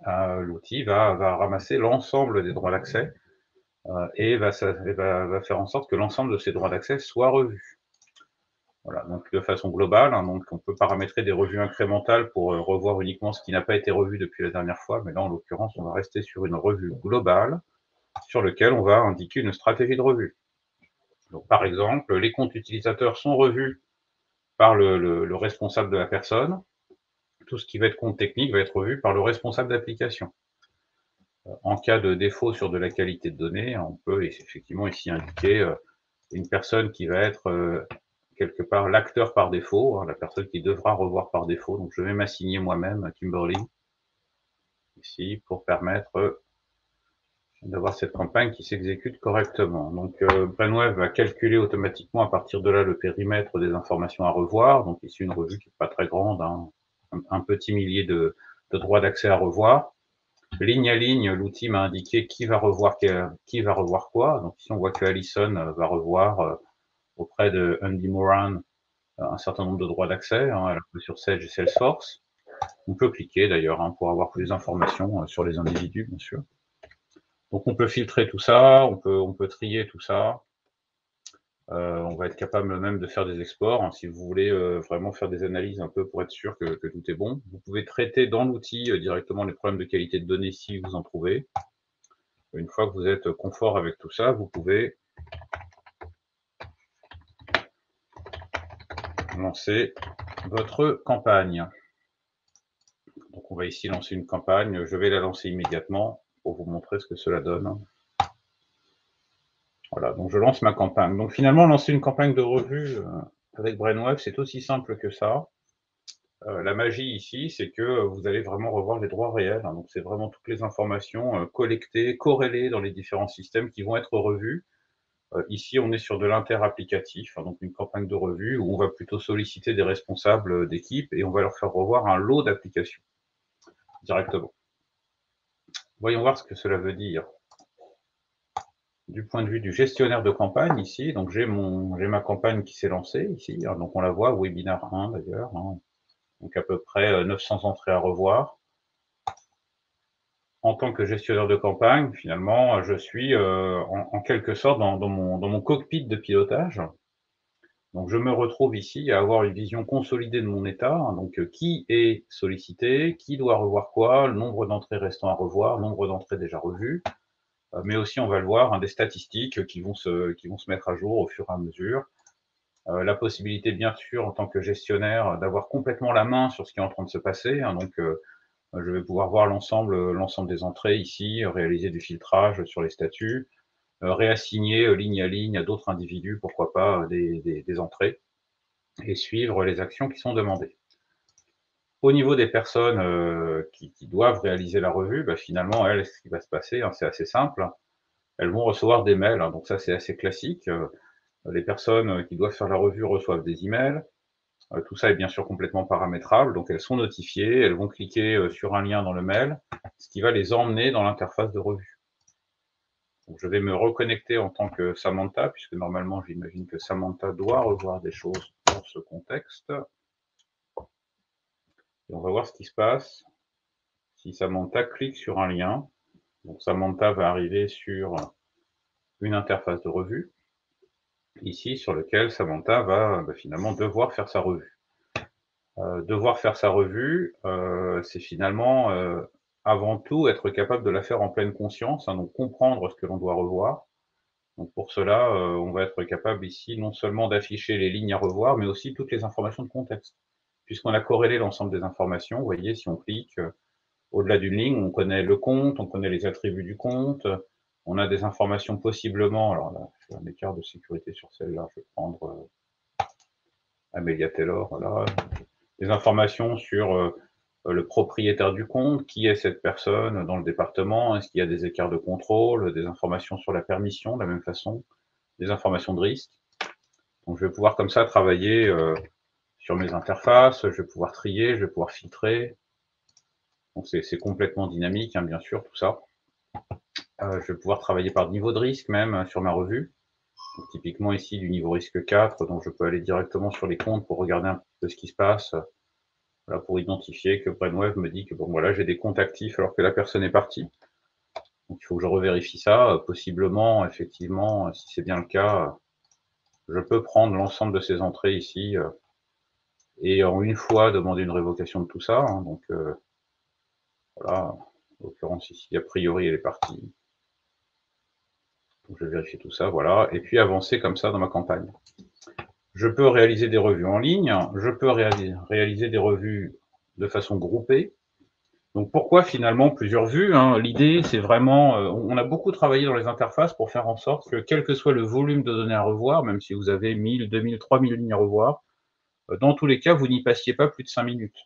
l'outil va ramasser l'ensemble des droits d'accès et va faire en sorte que l'ensemble de ces droits d'accès soient revus. Voilà, donc de façon globale, donc on peut paramétrer des revues incrémentales pour revoir uniquement ce qui n'a pas été revu depuis la dernière fois, mais là en l'occurrence on va rester sur une revue globale sur laquelle on va indiquer une stratégie de revue. Donc par exemple, les comptes utilisateurs sont revus par le responsable de la personne, tout ce qui va être compte technique va être revu par le responsable d'application. En cas de défaut sur de la qualité de données, on peut effectivement ici indiquer une personne qui va être quelque part l'acteur par défaut, la personne qui devra revoir par défaut. Donc je vais m'assigner moi-même à Kimberly, ici, pour permettre, d'avoir cette campagne qui s'exécute correctement. Donc Brainwave va calculer automatiquement à partir de là le périmètre des informations à revoir. Donc ici une revue qui n'est pas très grande, hein, un petit millier de droits d'accès à revoir. Ligne à ligne, l'outil m'a indiqué qui va revoir quoi. Donc ici on voit que Alison va revoir auprès de Andy Moran un certain nombre de droits d'accès, hein, alors que sur Sage et Salesforce. On peut cliquer d'ailleurs hein, pour avoir plus d'informations sur les individus, bien sûr. Donc on peut filtrer tout ça, on peut trier tout ça. On va être capable même de faire des exports, hein, si vous voulez vraiment faire des analyses un peu pour être sûr que tout est bon. Vous pouvez traiter dans l'outil directement les problèmes de qualité de données si vous en trouvez. Une fois que vous êtes confort avec tout ça, vous pouvez lancer votre campagne. Donc on va ici lancer une campagne, je vais la lancer immédiatement pour vous montrer ce que cela donne. Voilà, donc je lance ma campagne. Donc finalement, lancer une campagne de revue avec Brainwave, c'est aussi simple que ça. La magie ici, c'est que vous allez vraiment revoir les droits réels. Hein, donc c'est vraiment toutes les informations collectées, corrélées dans les différents systèmes qui vont être revues. Ici, on est sur de l'inter-applicatif, hein, donc une campagne de revue où on va plutôt solliciter des responsables d'équipe et on va leur faire revoir un lot d'applications directement. Voyons voir ce que cela veut dire. Du point de vue du gestionnaire de campagne ici, donc j'ai ma campagne qui s'est lancée ici, hein, donc on la voit, webinar 1 d'ailleurs, hein, donc à peu près 900 entrées à revoir. En tant que gestionnaire de campagne, finalement, je suis en quelque sorte dans mon cockpit de pilotage. Donc je me retrouve ici à avoir une vision consolidée de mon état, hein, donc qui est sollicité, qui doit revoir quoi, le nombre d'entrées restant à revoir, nombre d'entrées déjà revues, mais aussi on va le voir, hein, des statistiques qui vont se mettre à jour au fur et à mesure. La possibilité bien sûr en tant que gestionnaire d'avoir complètement la main sur ce qui est en train de se passer, hein, donc je vais pouvoir voir l'ensemble des entrées ici, réaliser du filtrage sur les statuts, réassigner ligne à ligne à d'autres individus, pourquoi pas, des entrées, et suivre les actions qui sont demandées. Au niveau des personnes qui doivent réaliser la revue, bah, finalement, elles, ce qui va se passer, hein, c'est assez simple, elles vont recevoir des mails, hein, donc ça c'est assez classique. Les personnes qui doivent faire la revue reçoivent des emails. Tout ça est bien sûr complètement paramétrable, donc elles sont notifiées, elles vont cliquer sur un lien dans le mail, ce qui va les emmener dans l'interface de revue. Donc je vais me reconnecter en tant que Samantha, puisque normalement j'imagine que Samantha doit revoir des choses dans ce contexte. Et on va voir ce qui se passe si Samantha clique sur un lien. Donc Samantha va arriver sur une interface de revue, ici sur lequel Samantha va finalement devoir faire sa revue. Devoir faire sa revue, c'est finalement avant tout être capable de la faire en pleine conscience, hein, donc comprendre ce que l'on doit revoir. Donc pour cela, on va être capable ici non seulement d'afficher les lignes à revoir, mais aussi toutes les informations de contexte. Puisqu'on a corrélé l'ensemble des informations, vous voyez, si on clique au-delà d'une ligne, on connaît le compte, on connaît les attributs du compte, on a des informations possiblement, alors là, je fais un écart de sécurité sur celle-là, je vais prendre Amelia Taylor, voilà, des informations sur le propriétaire du compte, qui est cette personne dans le département, est-ce qu'il y a des écarts de contrôle, des informations sur la permission de la même façon, des informations de risque. Donc je vais pouvoir comme ça travailler sur mes interfaces, je vais pouvoir trier, je vais pouvoir filtrer. Donc c'est complètement dynamique, hein, bien sûr, tout ça. Je vais pouvoir travailler par niveau de risque même sur ma revue. Donc, typiquement ici du niveau risque 4, donc je peux aller directement sur les comptes pour regarder un peu ce qui se passe. Voilà, pour identifier que Brainwave me dit que bon voilà, j'ai des comptes actifs alors que la personne est partie. Donc il faut que je revérifie ça. Possiblement, effectivement, si c'est bien le cas, je peux prendre l'ensemble de ces entrées ici et en une fois demander une révocation de tout ça. Hein, donc voilà, en l'occurrence ici, a priori, elle est partie. Donc je vais vérifier tout ça, voilà, et puis avancer comme ça dans ma campagne. Je peux réaliser des revues en ligne, je peux réaliser des revues de façon groupée. Donc pourquoi finalement plusieurs vues, hein? L'idée, c'est vraiment, on a beaucoup travaillé dans les interfaces pour faire en sorte que quel que soit le volume de données à revoir, même si vous avez 1000, 2000, 3000 lignes à revoir, dans tous les cas, vous n'y passiez pas plus de 5 minutes.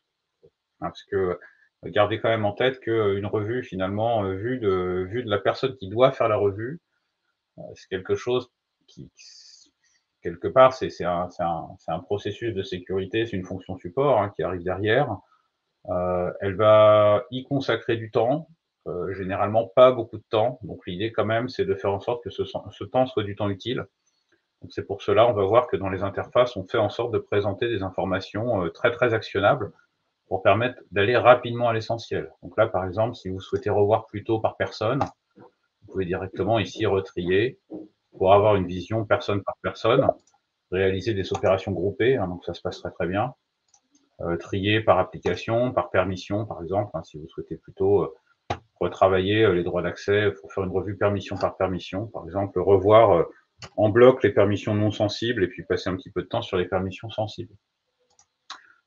Hein, parce que gardez quand même en tête qu'une revue finalement, vue de la personne qui doit faire la revue, c'est quelque chose qui quelque part, c'est un processus de sécurité, c'est une fonction support, hein, qui arrive derrière. Elle va y consacrer du temps, généralement pas beaucoup de temps. Donc l'idée quand même, c'est de faire en sorte que ce temps soit du temps utile. Donc c'est pour cela, on va voir que dans les interfaces, on fait en sorte de présenter des informations, très, très actionnables pour permettre d'aller rapidement à l'essentiel. Donc là, par exemple, si vous souhaitez revoir plus tôt par personne, vous pouvez directement ici retrier pour avoir une vision personne par personne, réaliser des opérations groupées, hein, donc ça se passe très, très bien. Trier par application, par permission, par exemple, hein, si vous souhaitez plutôt retravailler les droits d'accès pour faire une revue permission par permission, par exemple, revoir en bloc les permissions non sensibles et puis passer un petit peu de temps sur les permissions sensibles.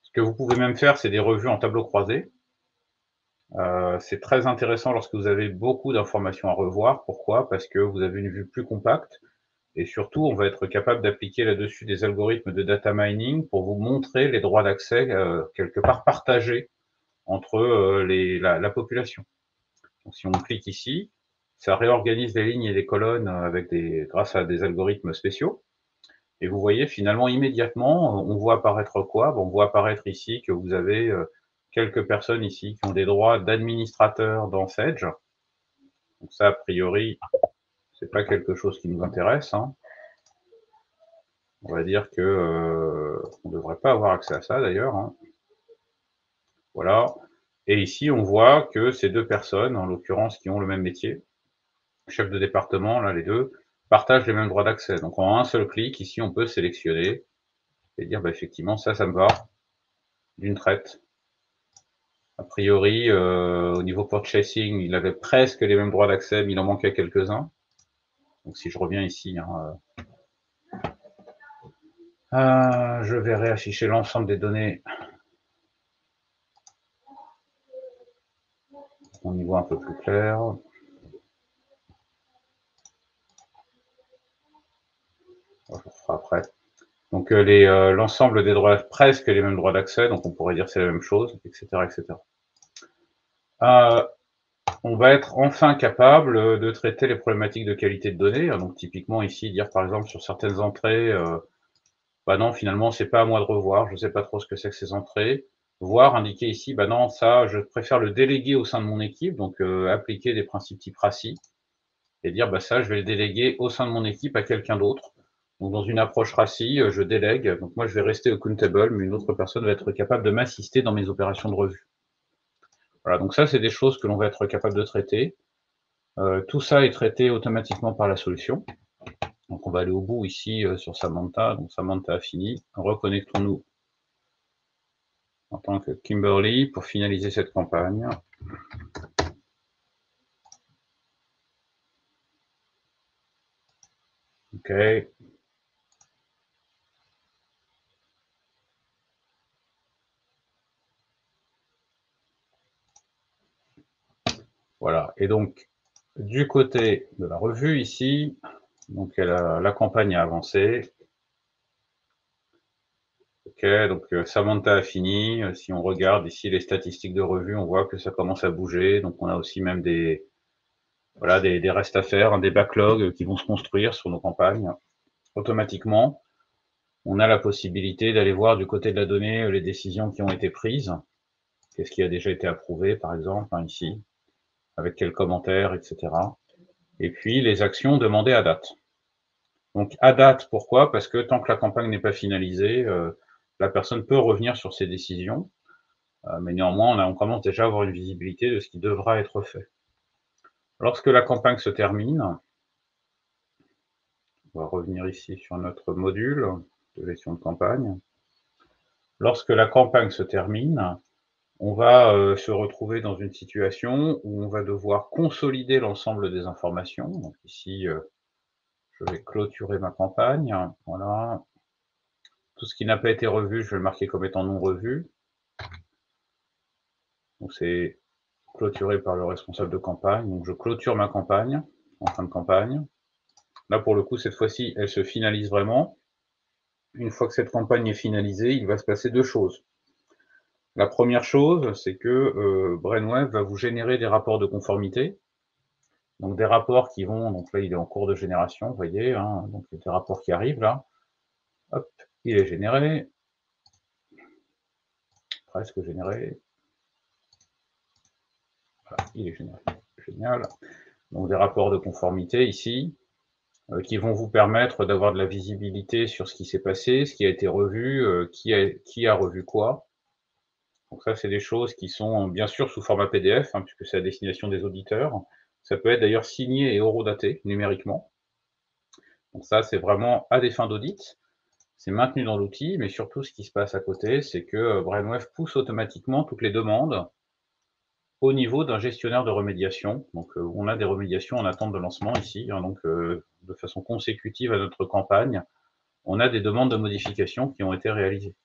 Ce que vous pouvez même faire, c'est des revues en tableau croisé. C'est très intéressant lorsque vous avez beaucoup d'informations à revoir. Pourquoi? Parce que vous avez une vue plus compacte et surtout, on va être capable d'appliquer là-dessus des algorithmes de data mining pour vous montrer les droits d'accès quelque part partagés entre la population. Donc, si on clique ici, ça réorganise les lignes et les colonnes grâce à des algorithmes spéciaux. Et vous voyez finalement immédiatement, on voit apparaître quoi? On voit apparaître ici que vous avez quelques personnes ici qui ont des droits d'administrateur dans Sage. Donc ça, a priori, c'est pas quelque chose qui nous intéresse, hein. On va dire que on ne devrait pas avoir accès à ça d'ailleurs, hein. Voilà. Et ici, on voit que ces deux personnes, en l'occurrence, qui ont le même métier, chef de département, là, les deux, partagent les mêmes droits d'accès. Donc en un seul clic, ici, on peut sélectionner et dire, bah, effectivement, ça me va, d'une traite. A priori, au niveau purchasing, il avait presque les mêmes droits d'accès, mais il en manquait quelques-uns. Donc si je reviens ici, hein, je vais réafficher l'ensemble des données au niveau un peu plus clair. Je le ferai après. Donc l'ensemble des droits, presque les mêmes droits d'accès, donc on pourrait dire c'est la même chose, etc., etc. On va être enfin capable de traiter les problématiques de qualité de données. Donc typiquement ici, dire par exemple sur certaines entrées, bah non, finalement, c'est pas à moi de revoir, je sais pas trop ce que c'est que ces entrées. Voire indiquer ici, bah non, ça, je préfère le déléguer au sein de mon équipe, donc appliquer des principes type RACI, et dire, bah ça, je vais le déléguer au sein de mon équipe à quelqu'un d'autre. Donc dans une approche RACI, je délègue, donc moi je vais rester accountable, mais une autre personne va être capable de m'assister dans mes opérations de revue. Voilà, donc ça, c'est des choses que l'on va être capable de traiter. Tout ça est traité automatiquement par la solution. Donc on va aller au bout ici sur Samantha. Donc Samantha a fini. Reconnectons-nous en tant que Kimberly pour finaliser cette campagne. OK. Voilà. Et donc, du côté de la revue ici, donc la campagne a avancé. OK, donc Samantha a fini. Si on regarde ici les statistiques de revue, on voit que ça commence à bouger. Donc on a aussi même des restes à faire, hein, des backlogs qui vont se construire sur nos campagnes. Automatiquement, on a la possibilité d'aller voir du côté de la donnée les décisions qui ont été prises. Qu'est-ce qui a déjà été approuvé, par exemple, hein, ici, avec quels commentaires, etc. Et puis les actions demandées à date. Donc à date, pourquoi? Parce que tant que la campagne n'est pas finalisée, la personne peut revenir sur ses décisions, mais néanmoins, on commence déjà à avoir une visibilité de ce qui devra être fait. Lorsque la campagne se termine, on va revenir ici sur notre module de gestion de campagne. Lorsque la campagne se termine, on va se retrouver dans une situation où on va devoir consolider l'ensemble des informations. Donc ici, je vais clôturer ma campagne. Voilà. Tout ce qui n'a pas été revu, je vais le marquer comme étant non revu. Donc c'est clôturé par le responsable de campagne. Donc je clôture ma campagne, en fin de campagne. Là, pour le coup, cette fois-ci, elle se finalise vraiment. Une fois que cette campagne est finalisée, il va se passer deux choses. La première chose, c'est que Brainwave va vous générer des rapports de conformité. Donc des rapports qui vont, donc là il est en cours de génération, vous voyez, hein, donc des rapports qui arrivent là. Hop, il est généré, presque généré. Voilà, il est généré. Génial. Donc des rapports de conformité ici, qui vont vous permettre d'avoir de la visibilité sur ce qui s'est passé, ce qui a été revu, qui a revu quoi. Donc ça, c'est des choses qui sont bien sûr sous format PDF, hein, puisque c'est à destination des auditeurs. Ça peut être d'ailleurs signé et horodaté numériquement. Donc ça, c'est vraiment à des fins d'audit. C'est maintenu dans l'outil, mais surtout ce qui se passe à côté, c'est que Brainwave pousse automatiquement toutes les demandes au niveau d'un gestionnaire de remédiation. Donc on a des remédiations en attente de lancement ici, hein, donc de façon consécutive à notre campagne, on a des demandes de modification qui ont été réalisées.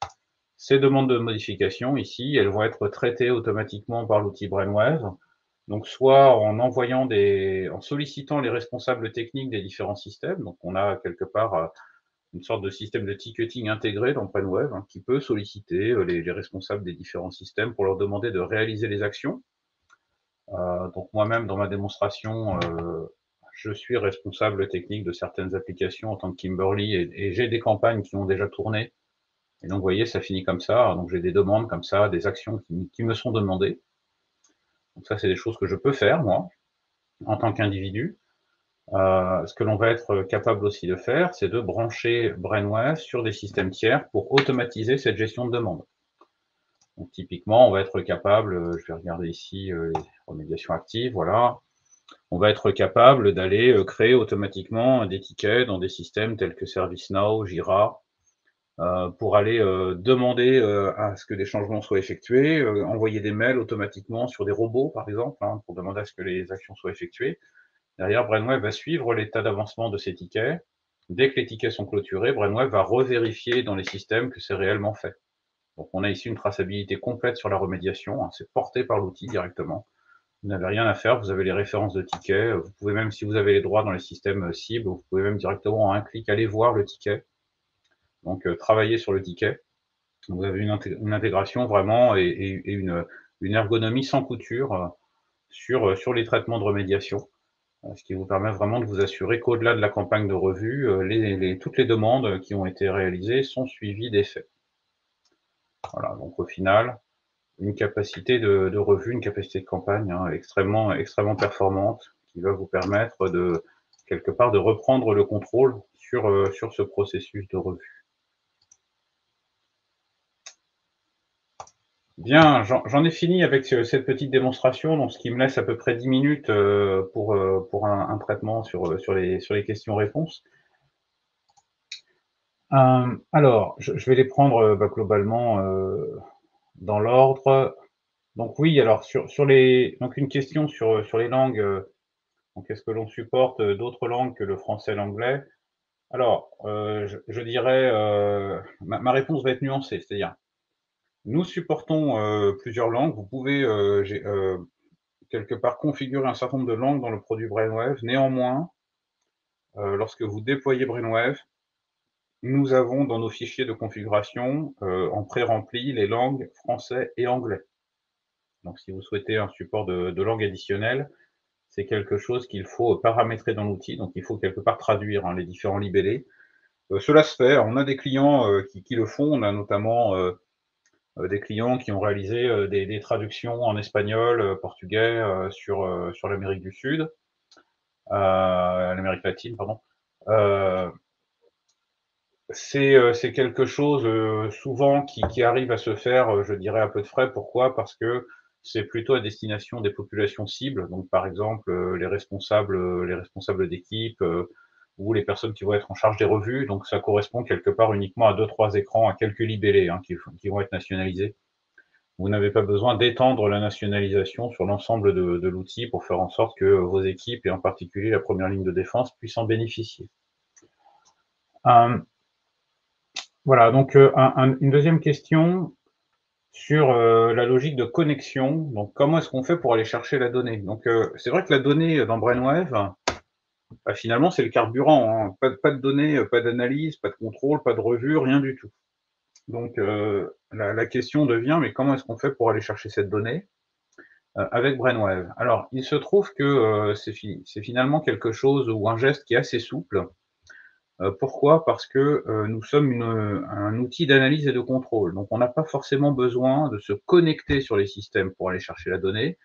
Ces demandes de modification ici, elles vont être traitées automatiquement par l'outil Brainwave, donc soit en sollicitant les responsables techniques des différents systèmes, donc on a quelque part une sorte de système de ticketing intégré dans Brainwave, hein, qui peut solliciter les responsables des différents systèmes pour leur demander de réaliser les actions. Donc moi-même, dans ma démonstration, je suis responsable technique de certaines applications en tant que Kimberly et j'ai des campagnes qui ont déjà tourné. Et donc, vous voyez, ça finit comme ça. Donc, j'ai des demandes comme ça, des actions qui me sont demandées. Donc ça, c'est des choses que je peux faire, moi, en tant qu'individu. Ce que l'on va être capable aussi de faire, c'est de brancher Brainwave sur des systèmes tiers pour automatiser cette gestion de demande. Donc, typiquement, on va être capable, je vais regarder ici les remédiations actives, voilà. On va être capable d'aller créer automatiquement des tickets dans des systèmes tels que ServiceNow, Jira, pour aller demander à ce que des changements soient effectués, envoyer des mails automatiquement sur des robots, par exemple, hein, pour demander à ce que les actions soient effectuées. Derrière, Brainwave va suivre l'état d'avancement de ces tickets. Dès que les tickets sont clôturés, Brainwave va revérifier dans les systèmes que c'est réellement fait. Donc on a ici une traçabilité complète sur la remédiation, hein, c'est porté par l'outil directement. Vous n'avez rien à faire, vous avez les références de tickets, vous pouvez même, si vous avez les droits dans les systèmes cibles, vous pouvez même directement en un clic aller voir le ticket, donc travailler sur le ticket. Vous avez une intégration vraiment et une ergonomie sans couture sur les traitements de remédiation, ce qui vous permet vraiment de vous assurer qu'au-delà de la campagne de revue, toutes les demandes qui ont été réalisées sont suivies d'effet. Voilà, donc au final, une capacité de revue, une capacité de campagne hein, extrêmement performante qui va vous permettre de, quelque part, de reprendre le contrôle sur ce processus de revue. Bien, j'en ai fini avec cette petite démonstration, donc ce qui me laisse à peu près 10 minutes pour un traitement sur les questions-réponses. Alors, je vais les prendre globalement dans l'ordre. Donc oui, alors donc une question sur les langues. Donc est-ce que l'on supporte d'autres langues que le français et l'anglais? Alors, je dirais, ma réponse va être nuancée, c'est-à-dire, nous supportons plusieurs langues. Vous pouvez quelque part configurer un certain nombre de langues dans le produit Brainwave. Néanmoins, lorsque vous déployez Brainwave, nous avons dans nos fichiers de configuration en pré-rempli les langues français et anglais. Donc si vous souhaitez un support de langue additionnelle, c'est quelque chose qu'il faut paramétrer dans l'outil, donc il faut quelque part traduire hein, les différents libellés. Cela se fait, on a des clients qui le font, on a notamment des clients qui ont réalisé des traductions en espagnol, portugais sur l'Amérique du Sud, l'Amérique latine, pardon. C'est quelque chose souvent qui arrive à se faire, je dirais à peu de frais. Pourquoi? Parce que c'est plutôt à destination des populations cibles. Donc par exemple, les responsables d'équipe ou les personnes qui vont être en charge des revues. Donc ça correspond quelque part uniquement à 2-3 écrans, à quelques libellés hein, qui vont être nationalisés. Vous n'avez pas besoin d'étendre la nationalisation sur l'ensemble de l'outil pour faire en sorte que vos équipes, et en particulier la première ligne de défense, puissent en bénéficier. Voilà, donc une deuxième question sur la logique de connexion. Donc, comment est-ce qu'on fait pour aller chercher la donnée? Donc, c'est vrai que la donnée dans Brainwave, bah, finalement, c'est le carburant. Hein. Pas de données, pas d'analyse, pas de contrôle, pas de revue, rien du tout. Donc, la question devient, mais comment est-ce qu'on fait pour aller chercher cette donnée avec Brainwave? Alors, il se trouve que c'est finalement quelque chose ou un geste qui est assez souple. Pourquoi? Parce que nous sommes un outil d'analyse et de contrôle. Donc, on n'a pas forcément besoin de se connecter sur les systèmes pour aller chercher la donnée.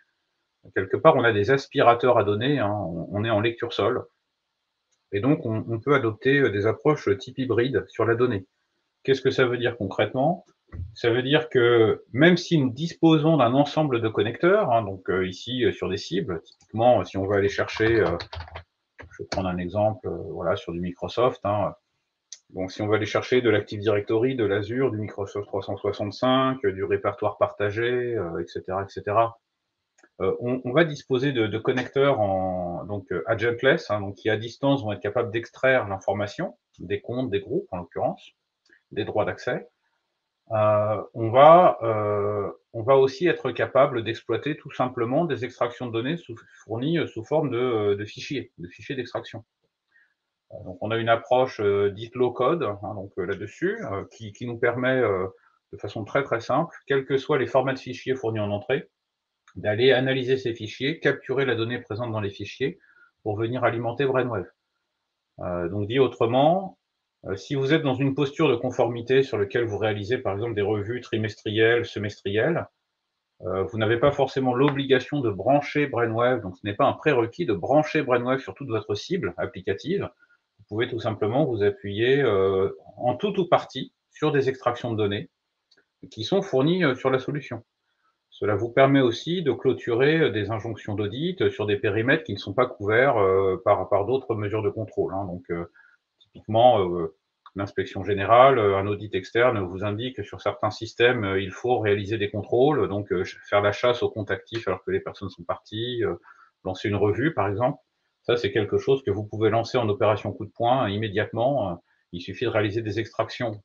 Quelque part, on a des aspirateurs à données, hein, on est en lecture sol, et donc on peut adopter des approches type hybride sur la donnée. Qu'est-ce que ça veut dire concrètement? Ça veut dire que même si nous disposons d'un ensemble de connecteurs, hein, donc ici sur des cibles, typiquement si on veut aller chercher, je vais prendre un exemple, voilà, sur du Microsoft, hein, donc si on veut aller chercher de l'Active Directory, de l'Azure, du Microsoft 365, du répertoire partagé, etc., etc. On va disposer de connecteurs donc agentless, hein, donc qui à distance vont être capables d'extraire l'information, des comptes, des groupes en l'occurrence, des droits d'accès. On va aussi être capable d'exploiter tout simplement des extractions de données fournies sous forme de fichiers d'extraction. Donc on a une approche dite low code, hein, donc là-dessus, qui nous permet de façon très très simple, quels que soient les formats de fichiers fournis en entrée, d'aller analyser ces fichiers, capturer la donnée présente dans les fichiers pour venir alimenter Brainwave. Donc dit autrement, si vous êtes dans une posture de conformité sur laquelle vous réalisez par exemple des revues trimestrielles, semestrielles, vous n'avez pas forcément l'obligation de brancher Brainwave, donc ce n'est pas un prérequis de brancher Brainwave sur toute votre cible applicative. Vous pouvez tout simplement vous appuyer en tout ou partie sur des extractions de données qui sont fournies sur la solution. Cela vous permet aussi de clôturer des injonctions d'audit sur des périmètres qui ne sont pas couverts par d'autres mesures de contrôle, hein. Donc, typiquement, l'inspection générale, un audit externe vous indique que sur certains systèmes, il faut réaliser des contrôles, donc faire la chasse aux comptes actifs alors que les personnes sont parties, lancer une revue, par exemple. Ça, c'est quelque chose que vous pouvez lancer en opération coup de poing immédiatement. Il suffit de réaliser des extractions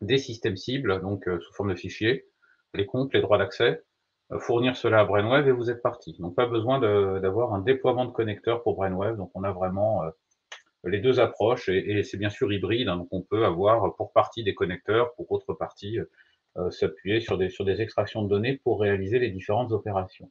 des systèmes cibles, donc sous forme de fichiers, les comptes, les droits d'accès, fournir cela à Brainwave et vous êtes parti. Donc pas besoin d'avoir un déploiement de connecteurs pour Brainwave, donc on a vraiment les deux approches et c'est bien sûr hybride, hein, donc on peut avoir pour partie des connecteurs, pour autre partie s'appuyer sur des extractions de données pour réaliser les différentes opérations.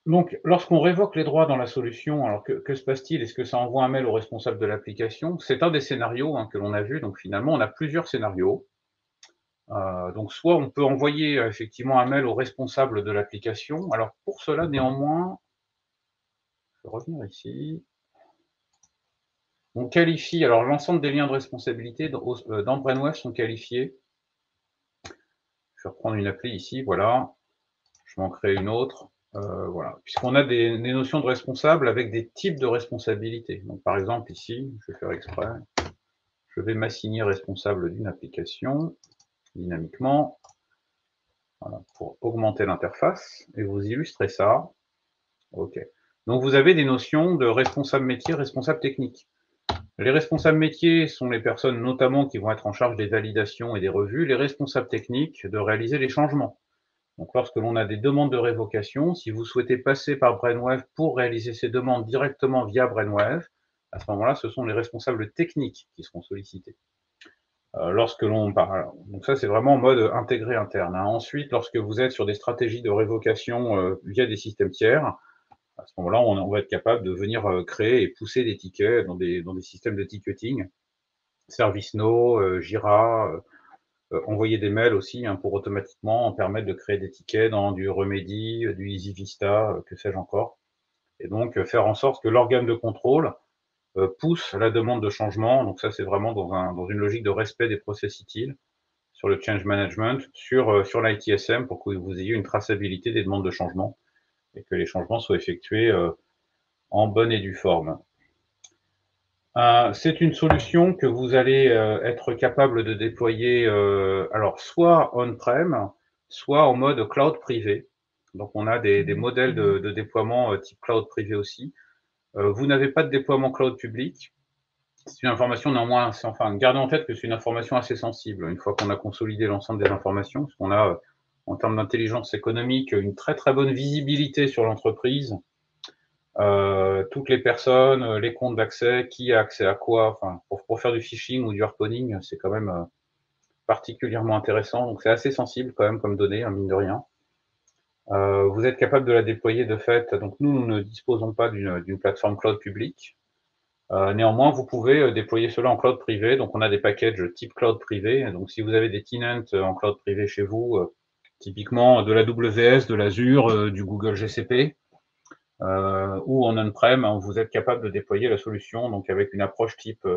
Donc, lorsqu'on révoque les droits dans la solution, alors que se passe-t-il? Est-ce que ça envoie un mail au responsable de l'application? C'est un des scénarios hein, que l'on a vu. Donc, finalement, on a plusieurs scénarios. Donc, soit on peut envoyer effectivement un mail au responsable de l'application. Alors, pour cela, néanmoins, je vais revenir ici. On qualifie, alors l'ensemble des liens de responsabilité dans Brainwave sont qualifiés. Je vais reprendre une appli ici, voilà. Je vais en créer une autre. Voilà, puisqu'on a des notions de responsable avec des types de responsabilités. Donc, par exemple, ici, je vais faire exprès, je vais m'assigner responsable d'une application dynamiquement, voilà, pour augmenter l'interface et vous illustrer ça. OK. Donc, vous avez des notions de responsable métier, responsable technique. Les responsables métiers sont les personnes notamment qui vont être en charge des validations et des revues, les responsables techniques de réaliser les changements. Donc, lorsque l'on a des demandes de révocation, si vous souhaitez passer par Brainwave pour réaliser ces demandes directement via Brainwave, à ce moment-là, ce sont les responsables techniques qui seront sollicités. Lorsque l'on parle, donc ça, c'est vraiment en mode intégré interne, hein. Ensuite, lorsque vous êtes sur des stratégies de révocation via des systèmes tiers, à ce moment-là, on va être capable de venir créer et pousser des tickets dans des systèmes de ticketing, ServiceNow, Jira, envoyer des mails aussi hein, pour automatiquement permettre de créer des tickets dans du Remedy, du EasyVista, que sais-je encore. Et donc faire en sorte que l'organe de contrôle pousse la demande de changement. Donc ça, c'est vraiment dans une logique de respect des process utiles sur le change management, sur l'ITSM pour que vous ayez une traçabilité des demandes de changement et que les changements soient effectués en bonne et due forme. C'est une solution que vous allez être capable de déployer alors soit on-prem, soit en mode cloud privé. Donc on a des modèles de déploiement type cloud privé aussi. Vous n'avez pas de déploiement cloud public. C'est une information néanmoins, enfin, gardez en tête que c'est une information assez sensible. Une fois qu'on a consolidé l'ensemble des informations, parce qu'on a en termes d'intelligence économique une très très bonne visibilité sur l'entreprise, toutes les personnes, les comptes d'accès, qui a accès à quoi. Enfin, pour faire du phishing ou du harponing, c'est quand même particulièrement intéressant. Donc c'est assez sensible quand même comme données, hein, mine de rien. Vous êtes capable de la déployer de fait. Donc nous ne disposons pas d'une plateforme cloud publique. Néanmoins, vous pouvez déployer cela en cloud privé. Donc on a des packages type cloud privé. Donc si vous avez des tenants en cloud privé chez vous, typiquement de la l'AWS, de l'Azure, du Google GCP, ou en on-prem, hein, vous êtes capable de déployer la solution donc avec une approche type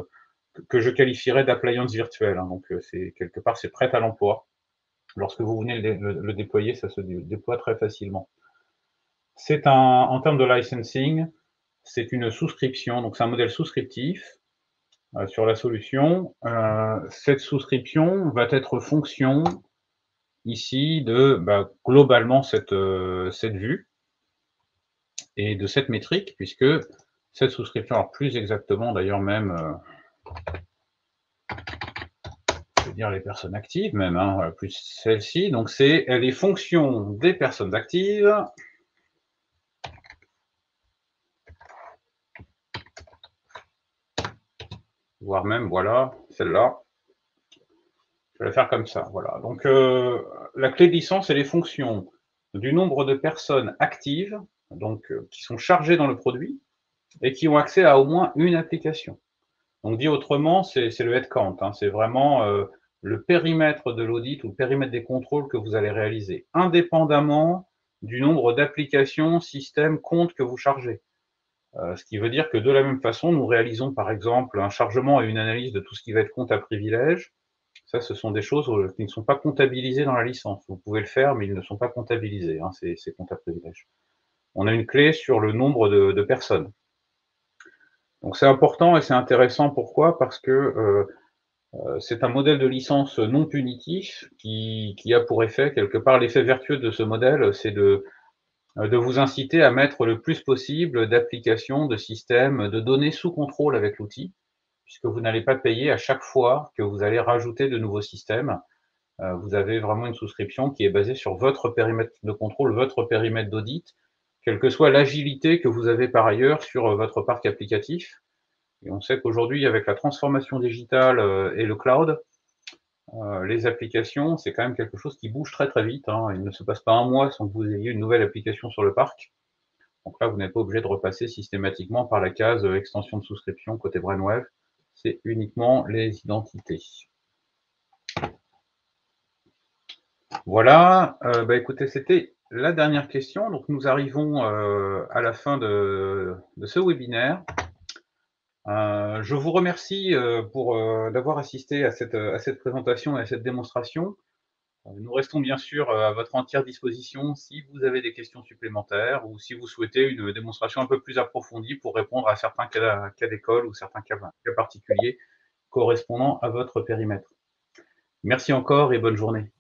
que je qualifierais d'appliance virtuelle, hein. Donc c'est quelque part c'est prêt à l'emploi. Lorsque vous venez le déployer, ça se déploie très facilement. C'est en termes de licensing, c'est une souscription, donc c'est un modèle souscriptif sur la solution. Cette souscription va être fonction ici de globalement cette vue et de cette métrique, puisque cette souscription, alors plus exactement d'ailleurs même, je vais dire les personnes actives même, hein, voilà, plus celle-ci, donc elle est fonction des personnes actives, voire même, voilà, celle-là. Je vais la faire comme ça, voilà. Donc la clé de licence, elle est fonction du nombre de personnes actives, donc qui sont chargées dans le produit et qui ont accès à au moins une application. Donc dit autrement, c'est le headcount, hein, c'est vraiment le périmètre de l'audit ou le périmètre des contrôles que vous allez réaliser, indépendamment du nombre d'applications, systèmes, comptes que vous chargez. Ce qui veut dire que de la même façon, nous réalisons par exemple un chargement et une analyse de tout ce qui va être compte à privilège. Ça, ce sont des choses qui ne sont pas comptabilisées dans la licence. Vous pouvez le faire, mais ils ne sont pas comptabilisés, hein, ces comptes à privilège. On a une clé sur le nombre de personnes. Donc c'est important et c'est intéressant. Pourquoi? Parce que c'est un modèle de licence non punitif qui a pour effet, quelque part, l'effet vertueux de ce modèle, c'est de vous inciter à mettre le plus possible d'applications, de systèmes, de données sous contrôle avec l'outil, puisque vous n'allez pas payer à chaque fois que vous allez rajouter de nouveaux systèmes. Vous avez vraiment une souscription qui est basée sur votre périmètre de contrôle, votre périmètre d'audit, quelle que soit l'agilité que vous avez par ailleurs sur votre parc applicatif. Et on sait qu'aujourd'hui, avec la transformation digitale et le cloud, les applications, c'est quand même quelque chose qui bouge très très vite, hein. Il ne se passe pas un mois sans que vous ayez une nouvelle application sur le parc. Donc là, vous n'êtes pas obligé de repasser systématiquement par la case extension de souscription côté Brainwave. C'est uniquement les identités. Voilà, écoutez, c'était la dernière question. Donc nous arrivons à la fin de ce webinaire. Je vous remercie pour d'avoir assisté à cette présentation et à cette démonstration. Nous restons bien sûr à votre entière disposition si vous avez des questions supplémentaires ou si vous souhaitez une démonstration un peu plus approfondie pour répondre à certains cas d'école ou certains cas particuliers correspondant à votre périmètre. Merci encore et bonne journée.